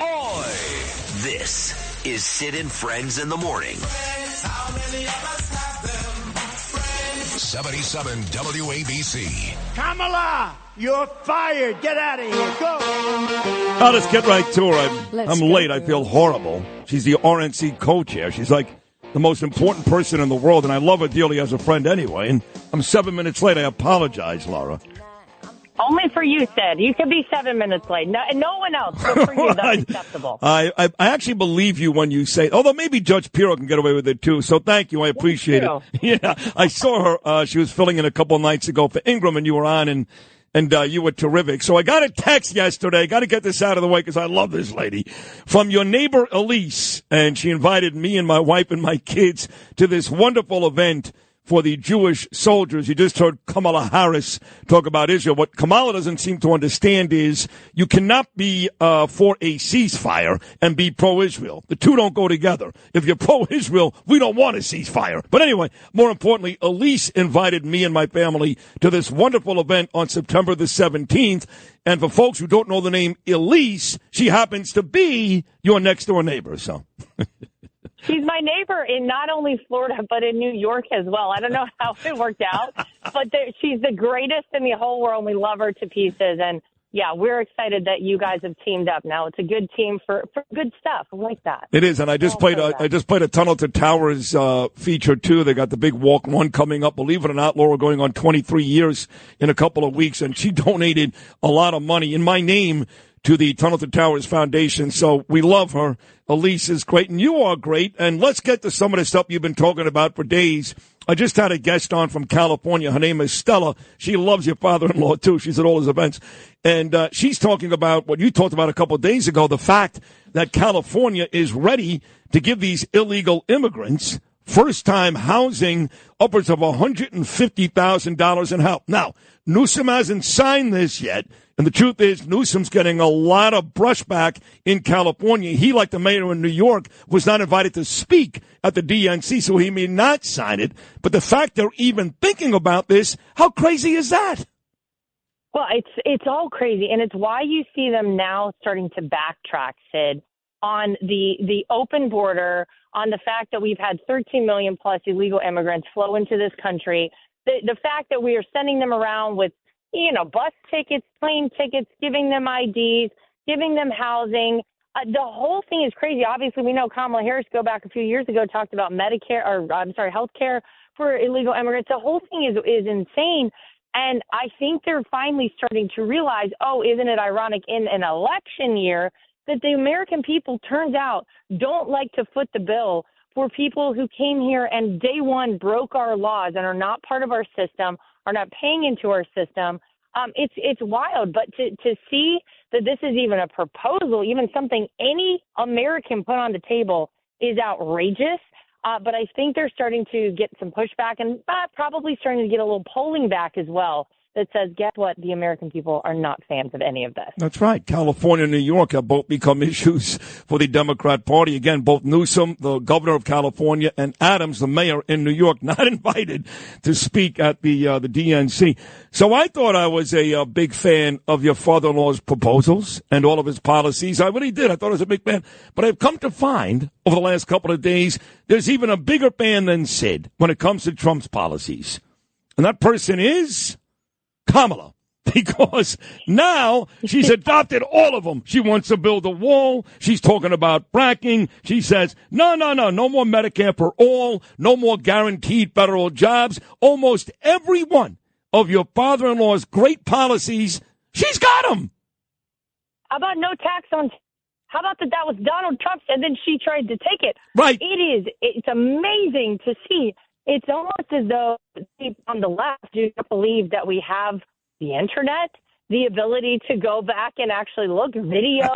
Oi! This is Sid and Friends in the Morning. 77 WABC. Kamala, you're fired. Get out of here. Go. Now let's get right to her. I'm late. I feel horrible. She's the RNC co-chair. She's like the most important person in the world, and I love her dearly as a friend anyway. And I'm 7 minutes late. I apologize, Lara. Only for you, Sid. You could be 7 minutes late. No one else. But for you, that's acceptable. I actually believe you when you say, although maybe Judge Pirro can get away with it too. So thank you. I appreciate it. Yeah, I saw her. She was filling in a couple of nights ago for Ingram, and you were on, and you were terrific. So I got a text yesterday. Got to get this out of the way because I love this lady. From your neighbor, Elise, and she invited me and my wife and my kids to this wonderful event for the Jewish soldiers. You just heard Kamala Harris talk about Israel. What Kamala doesn't seem to understand is you cannot be for a ceasefire and be pro-Israel. The two don't go together. If you're pro-Israel, we don't want a ceasefire. But anyway, more importantly, Elise invited me and my family to this wonderful event on September the 17th. And for folks who don't know the name Elise, she happens to be your next-door neighbor. So... She's my neighbor in not only Florida, but in New York as well. I don't know how it worked out, but she's the greatest in the whole world. We love her to pieces. And, yeah, we're excited that you guys have teamed up now. It's a good team for good stuff. I like that. It is, and I just played a Tunnel to Towers feature, too. They got the big Walk 1 coming up. Believe it or not, Laura, going on 23 years in a couple of weeks, and she donated a lot of money in my name to the Tunnel to Towers Foundation. So we love her. Elise is great, and you are great. And let's get to some of the stuff you've been talking about for days. I just had a guest on from California. Her name is Stella. She loves your father-in-law, too. She's at all his events. And she's talking about what you talked about a couple of days ago, the fact that California is ready to give these illegal immigrants first-time housing upwards of $150,000 in help. Now, Newsom hasn't signed this yet, and the truth is Newsom's getting a lot of brushback in California. He, like the mayor in New York, was not invited to speak at the DNC, so he may not sign it. But the fact they're even thinking about this, how crazy is that? Well, it's all crazy, and it's why you see them now starting to backtrack, Sid, on the open border, on the fact that we've had 13 million plus illegal immigrants flow into this country, the fact that we are sending them around with, bus tickets, plane tickets, giving them IDs, giving them housing. The whole thing is crazy. Obviously, we know Kamala Harris, go back a few years ago, talked about health care for illegal immigrants. The whole thing is insane. And I think they're finally starting to realize, isn't it ironic in an election year that the American people, turns out, don't like to foot the bill for people who came here and day one broke our laws and are not part of our system, are not paying into our system. It's wild. But to see that this is even a proposal, even something any American put on the table, is outrageous. But I think they're starting to get some pushback and probably starting to get a little polling back as well that says, guess what? The American people are not fans of any of this. That's right. California and New York have both become issues for the Democrat Party. Again, both Newsom, the governor of California, and Adams, the mayor in New York, not invited to speak at the DNC. So I thought I was a big fan of your father-in-law's proposals and all of his policies. I really did. I thought I was a big fan. But I've come to find over the last couple of days, there's even a bigger fan than Sid when it comes to Trump's policies. And that person is Kamala, because now she's adopted all of them. She wants to build a wall. She's talking about fracking. She says, no more Medicare for all, no more guaranteed federal jobs. Almost every one of your father-in-law's great policies, she's got them. How about no tax on? How about that was Donald Trump's, and then she tried to take it? Right. It's amazing to see. It's almost as though people on the left do not believe that we have the internet, the ability to go back and actually look video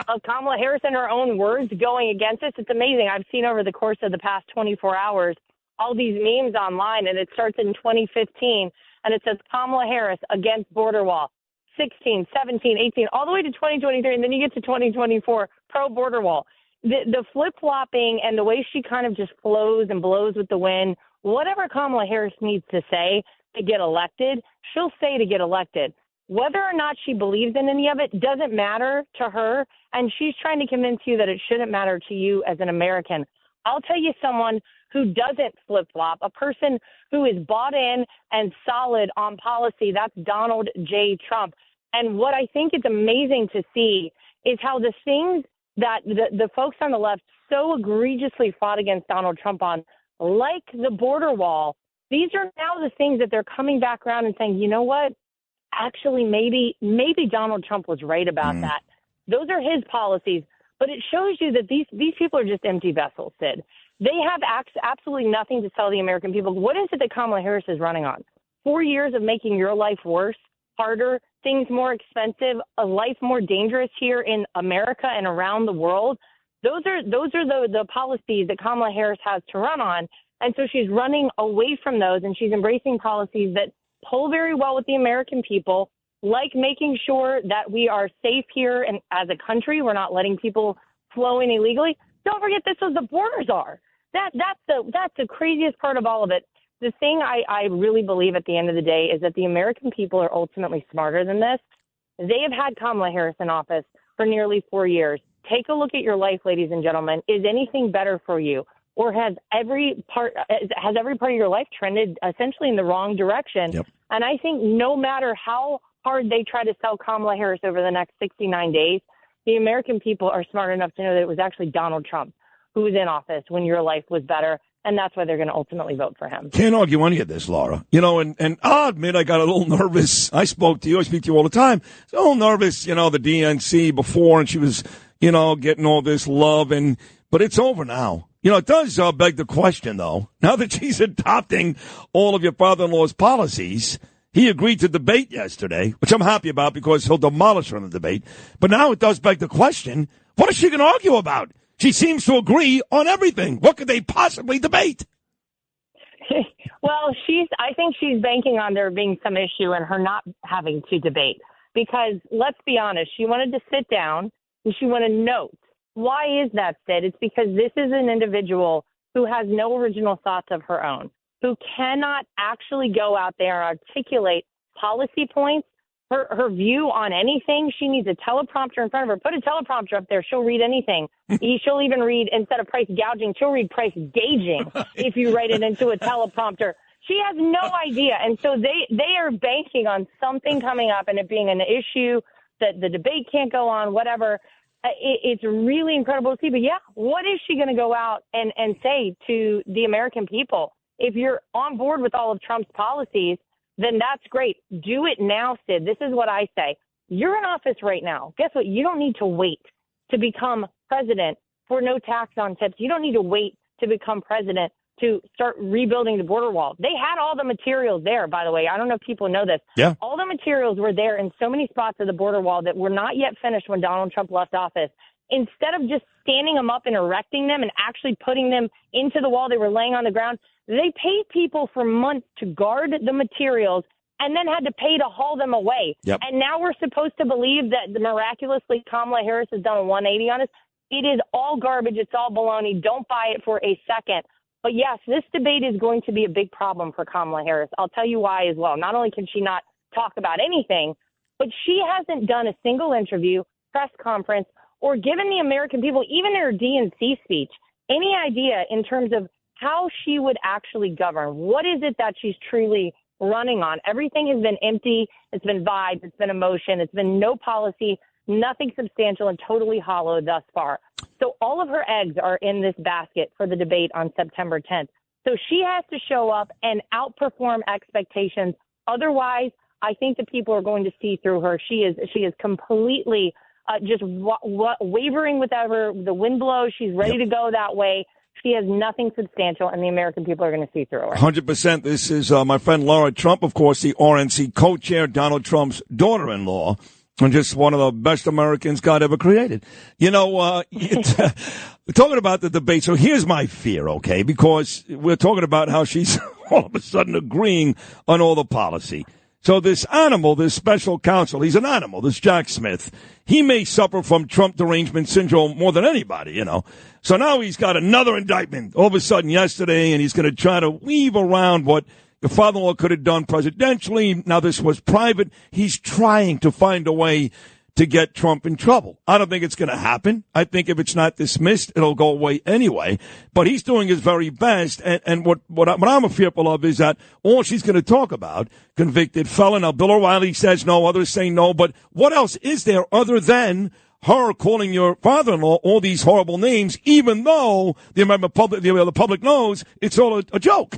of Kamala Harris in her own words going against us. It's amazing. I've seen over the course of the past 24 hours all these memes online, and it starts in 2015, and it says Kamala Harris against border wall, 16, 17, 18, all the way to 2023, and then you get to 2024, pro-border wall. The flip-flopping and the way she kind of just flows and blows with the wind, whatever Kamala Harris needs to say to get elected, she'll say to get elected. Whether or not she believes in any of it doesn't matter to her, and she's trying to convince you that it shouldn't matter to you as an American. I'll tell you someone who doesn't flip-flop, a person who is bought in and solid on policy. That's Donald J. Trump. And what I think is amazing to see is how the things that the folks on the left so egregiously fought against Donald Trump on, like the border wall, these are now the things that they're coming back around and saying, you know what? Actually, maybe Donald Trump was right about that. Those are his policies. But it shows you that these people are just empty vessels, Sid. They have absolutely nothing to tell the American people. What is it that Kamala Harris is running on? 4 years of making your life worse, harder, things more expensive, a life more dangerous here in America and around the world. Those are the policies that Kamala Harris has to run on. And so she's running away from those, and she's embracing policies that poll very well with the American people, like making sure that we are safe here and as a country. We're not letting people flow in illegally. Don't forget, this is the borders are. That's the craziest part of all of it. The thing I really believe at the end of the day is that the American people are ultimately smarter than this. They have had Kamala Harris in office for nearly 4 years. Take a look at your life, ladies and gentlemen. Is anything better for you? Or has every part of your life trended essentially in the wrong direction? Yep. And I think no matter how hard they try to sell Kamala Harris over the next 69 days, the American people are smart enough to know that it was actually Donald Trump who was in office when your life was better. And that's why they're going to ultimately vote for him. Can't argue any of this, Laura. You know, and I'll admit I got a little nervous. I speak to you all the time. I was a little nervous, the DNC before, and she was, getting all this love. But it's over now. It does beg the question, though. Now that she's adopting all of your father-in-law's policies, he agreed to debate yesterday, which I'm happy about because he'll demolish her in the debate. But now it does beg the question, what is she going to argue about? She seems to agree on everything. What could they possibly debate? Well, I think she's banking on there being some issue and her not having to debate. Because let's be honest, she wanted to sit down and she wanted notes. Why is that, Sid? It's because this is an individual who has no original thoughts of her own, who cannot actually go out there and articulate policy points, her view on anything. She needs a teleprompter in front of her. Put a teleprompter up there. She'll read anything. She'll even read, instead of price gouging, she'll read price gauging if you write it into a teleprompter. She has no idea. And so they are banking on something coming up and it being an issue that the debate can't go on, whatever. It's really incredible to see. But, yeah, what is she going to go out and say to the American people? If you're on board with all of Trump's policies, then that's great. Do it now, Sid. This is what I say. You're in office right now. Guess what? You don't need to wait to become president for no tax on tips. You don't need to wait to become president to start rebuilding the border wall. They had all the materials there, by the way. I don't know if people know this. Yeah. All the materials were there in so many spots of the border wall that were not yet finished when Donald Trump left office. Instead of just standing them up and erecting them and actually putting them into the wall, they were laying on the ground. They paid people for months to guard the materials and then had to pay to haul them away. Yep. And now we're supposed to believe that miraculously Kamala Harris has done a 180 on us. It is all garbage. It's all baloney. Don't buy it for a second. But, yes, this debate is going to be a big problem for Kamala Harris. I'll tell you why as well. Not only can she not talk about anything, but she hasn't done a single interview, press conference, or given the American people, even in her DNC speech, any idea in terms of how she would actually govern. What is it that she's truly running on? Everything has been empty. It's been vibes. It's been emotion. It's been no policy, nothing substantial, and totally hollow thus far. So all of her eggs are in this basket for the debate on September 10th. So she has to show up and outperform expectations. Otherwise, I think the people are going to see through her. She is completely just wavering wherever the wind blows. She's ready to go that way. She has nothing substantial, and the American people are going to see through her. 100%. This is my friend Lara Trump, of course, the RNC co-chair, Donald Trump's daughter-in-law, and just one of the best Americans God ever created. We're talking about the debate. So here's my fear, okay, because we're talking about how she's all of a sudden agreeing on all the policy. So this animal, this special counsel, he's an animal, this Jack Smith. He may suffer from Trump derangement syndrome more than anybody, So now he's got another indictment all of a sudden yesterday, and he's going to try to weave around what, Your father-in-law could have done presidentially. Now this was private. He's trying to find a way to get Trump in trouble. I don't think it's going to happen. I think if it's not dismissed, it'll go away anyway. But he's doing his very best. And what I'm fearful of is that all she's going to talk about, convicted felon. Now, Bill O'Reilly says no, others say no. But what else is there other than her calling your father-in-law all these horrible names, even though the public knows it's all a joke?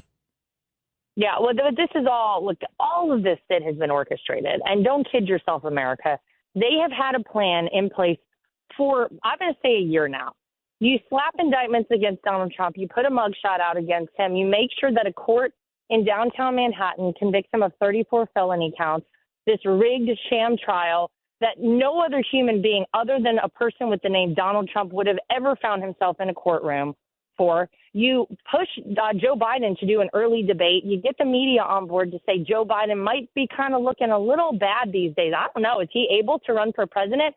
Yeah, well, this is all, look, all of this that has been orchestrated. And don't kid yourself, America. They have had a plan in place for, I'm going to say, a year now. You slap indictments against Donald Trump. You put a mugshot out against him. You make sure that a court in downtown Manhattan convicts him of 34 felony counts, this rigged sham trial that no other human being other than a person with the name Donald Trump would have ever found himself in a courtroom for. You push Joe Biden to do an early debate. You get the media on board to say Joe Biden might be kind of looking a little bad these days. I don't know. Is he able to run for president?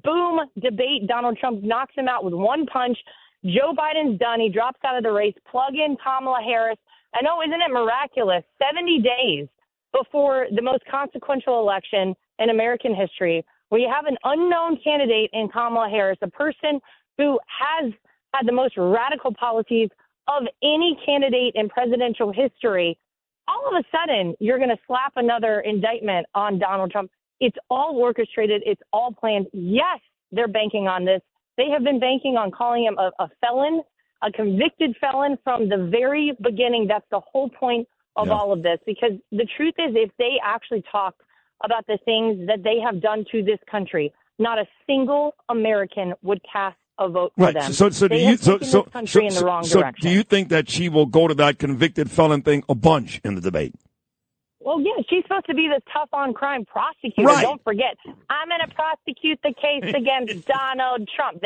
Boom, debate. Donald Trump knocks him out with one punch. Joe Biden's done. He drops out of the race. Plug in Kamala Harris. I know, isn't it miraculous? 70 days before the most consequential election in American history, where you have an unknown candidate in Kamala Harris, a person who has had the most radical policies of any candidate in presidential history, all of a sudden you're going to slap another indictment on Donald Trump. It's all orchestrated. It's all planned. Yes, they're banking on this. They have been banking on calling him a felon, a convicted felon from the very beginning. That's the whole point of all of this, because the truth is, if they actually talk about the things that they have done to this country, not a single American would cast a vote for them. So do you in the wrong direction. Do you think that she will go to that convicted felon thing a bunch in the debate? Well, yeah, she's supposed to be the tough on crime prosecutor. Right. Don't forget, I'm going to prosecute the case against Donald Trump.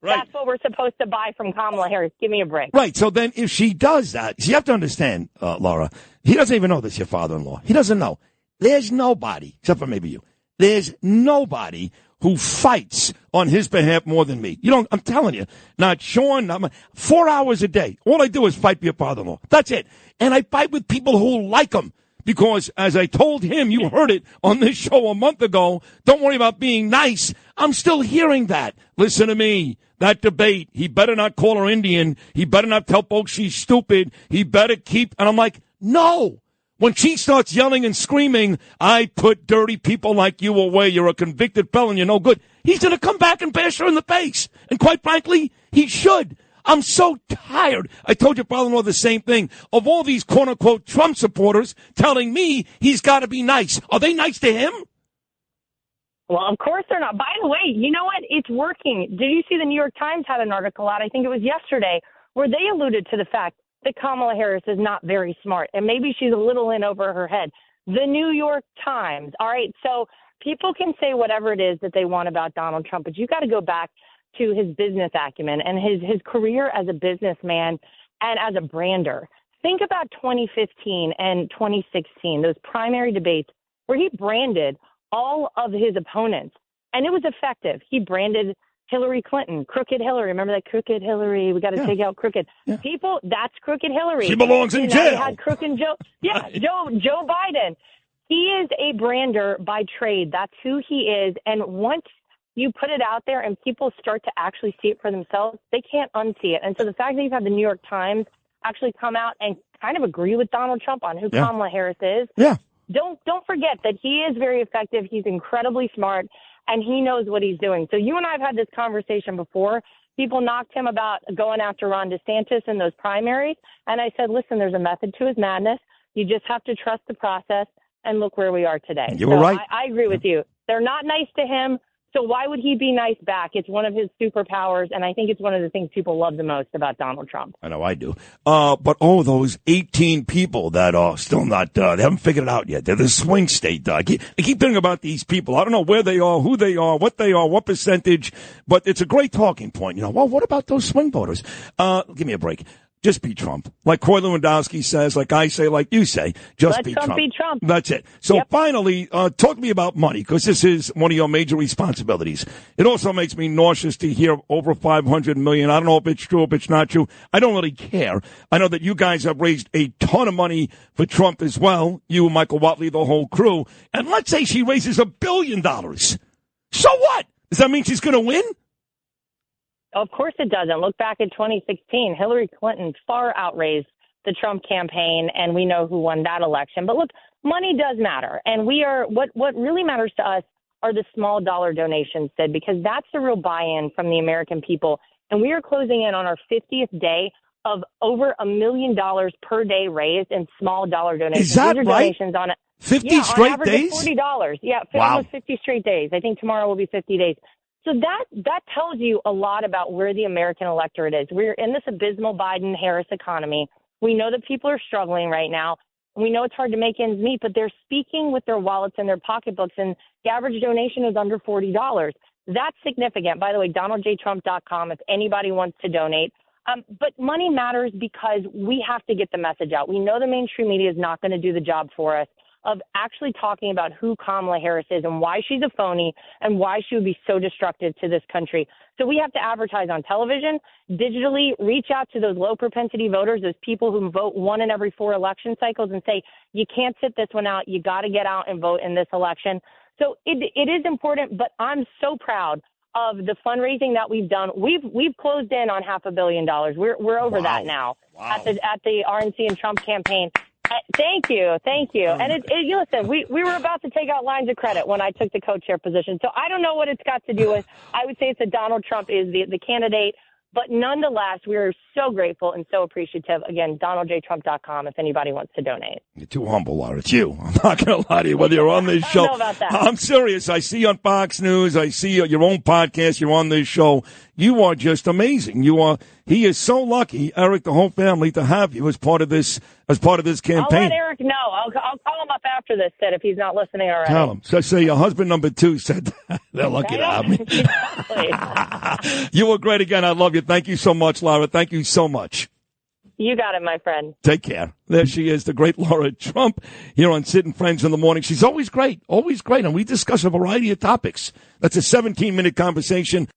That's what we're supposed to buy from Kamala Harris. Give me a break. Right. So then if she does that, you have to understand, Laura, he doesn't even know this, your father-in-law. He doesn't know. There's nobody, except for maybe you, there's nobody who fights on his behalf more than me. I'm telling you, not Sean, 4 hours a day. All I do is fight for your father-in-law. That's it. And I fight with people who like him. Because as I told him, you heard it on this show a month ago, don't worry about being nice. I'm still hearing that. Listen to me. That debate, he better not call her Indian. He better not tell folks she's stupid. He better keep, and I'm like, no. When she starts yelling and screaming, I put dirty people like you away. You're a convicted felon. You're no good. He's going to come back and bash her in the face. And quite frankly, he should. I'm so tired. I told your father-in-law the same thing. Of all these quote-unquote Trump supporters telling me he's got to be nice. Are they nice to him? Well, of course they're not. By the way, you know what? It's working. Did you see the New York Times had an article out, I think it was yesterday, where they alluded to the fact that Kamala Harris is not very smart, and maybe she's a little in over her head. The New York Times. All right, so people can say whatever it is that they want about Donald Trump, but you got to go back to his business acumen and his career as a businessman and as a brander. Think about 2015 and 2016, those primary debates where he branded all of his opponents, and it was effective. He branded Hillary Clinton, crooked Hillary. Remember that crooked Hillary? We got to take out crooked people. That's crooked Hillary. She belongs in jail. He had crooked Joe. Yeah, right. Joe Biden. He is a brander by trade. That's who he is. And once you put it out there and people start to actually see it for themselves, they can't unsee it. And so the fact that you've had the New York Times actually come out and kind of agree with Donald Trump on who Kamala Harris is. Yeah. Don't forget that he is very effective. He's incredibly smart, and he knows what he's doing. So you and I have had this conversation before. People knocked him about going after Ron DeSantis in those primaries. And I said, listen, there's a method to his madness. You just have to trust the process, and look where we are today. You were right. I agree with you. They're not nice to him. So why would he be nice back? It's one of his superpowers, and I think it's one of the things people love the most about Donald Trump. I know I do. But those 18 people that are still not, they haven't figured it out yet. They're the swing state. I keep thinking about these people. I don't know where they are, who they are, what percentage, but it's a great talking point. Well, what about those swing voters? Give me a break. Just be Trump. Like Corey Lewandowski says, like I say, like you say, just be Trump. Be Trump. That's it. So finally, talk to me about money, because this is one of your major responsibilities. It also makes me nauseous to hear over $500 million. I don't know if it's true, if it's not true. I don't really care. I know that you guys have raised a ton of money for Trump as well. You, Michael Watley, the whole crew. And let's say she raises $1 billion. So what? Does that mean she's going to win? Of course it doesn't. Look back at 2016. Hillary Clinton far outraised the Trump campaign, and we know who won that election. But look, money does matter. And what really matters to us are the small dollar donations, Sid, because that's the real buy-in from the American people. And we are closing in on our 50th day of over $1 million per day raised in small dollar donations. Is that These are right? Donations on 50 straight on average days? $40. Yeah, wow. Almost 50 straight days. I think tomorrow will be 50 days. So that tells you a lot about where the American electorate is. We're in this abysmal Biden-Harris economy. We know that people are struggling right now. We know it's hard to make ends meet, but they're speaking with their wallets and their pocketbooks, and the average donation is under $40. That's significant. By the way, DonaldJTrump.com if anybody wants to donate. But money matters because we have to get the message out. We know the mainstream media is not going to do the job for us of actually talking about who Kamala Harris is and why she's a phony and why she would be so destructive to this country. So we have to advertise on television, digitally, reach out to those low propensity voters, those people who vote 1 in every 4 election cycles, and say, you can't sit this one out. You got to get out and vote in this election. So it is important, but I'm so proud of the fundraising that we've done. We've closed in on $500 million. We're over that now at the RNC and Trump campaign. Thank you. And listen, we were about to take out lines of credit when I took the co-chair position. So I don't know what it's got to do with. I would say it's that Donald Trump is the candidate. But nonetheless, we're so grateful and so appreciative. Again, DonaldJTrump.com if anybody wants to donate. You're too humble, Lara. It's you. I'm not going to lie to you, whether you're on this show. I don't know about that. I'm serious. I see you on Fox News. I see your own podcast. You're on this show. You are just amazing. He is so lucky, Eric, the whole family, to have you as part of this campaign. I'll let Eric know. I'll call him up after this, Sid, if he's not listening already. Tell him. So say your husband number 2 said that. They're lucky to have me. Exactly. You were great again. I love you. Thank you so much, Lara. Thank you so much. You got it, my friend. Take care. There she is, the great Lara Trump, here on Sid and Friends in the Morning. She's always great, and we discuss a variety of topics. That's a 17-minute conversation.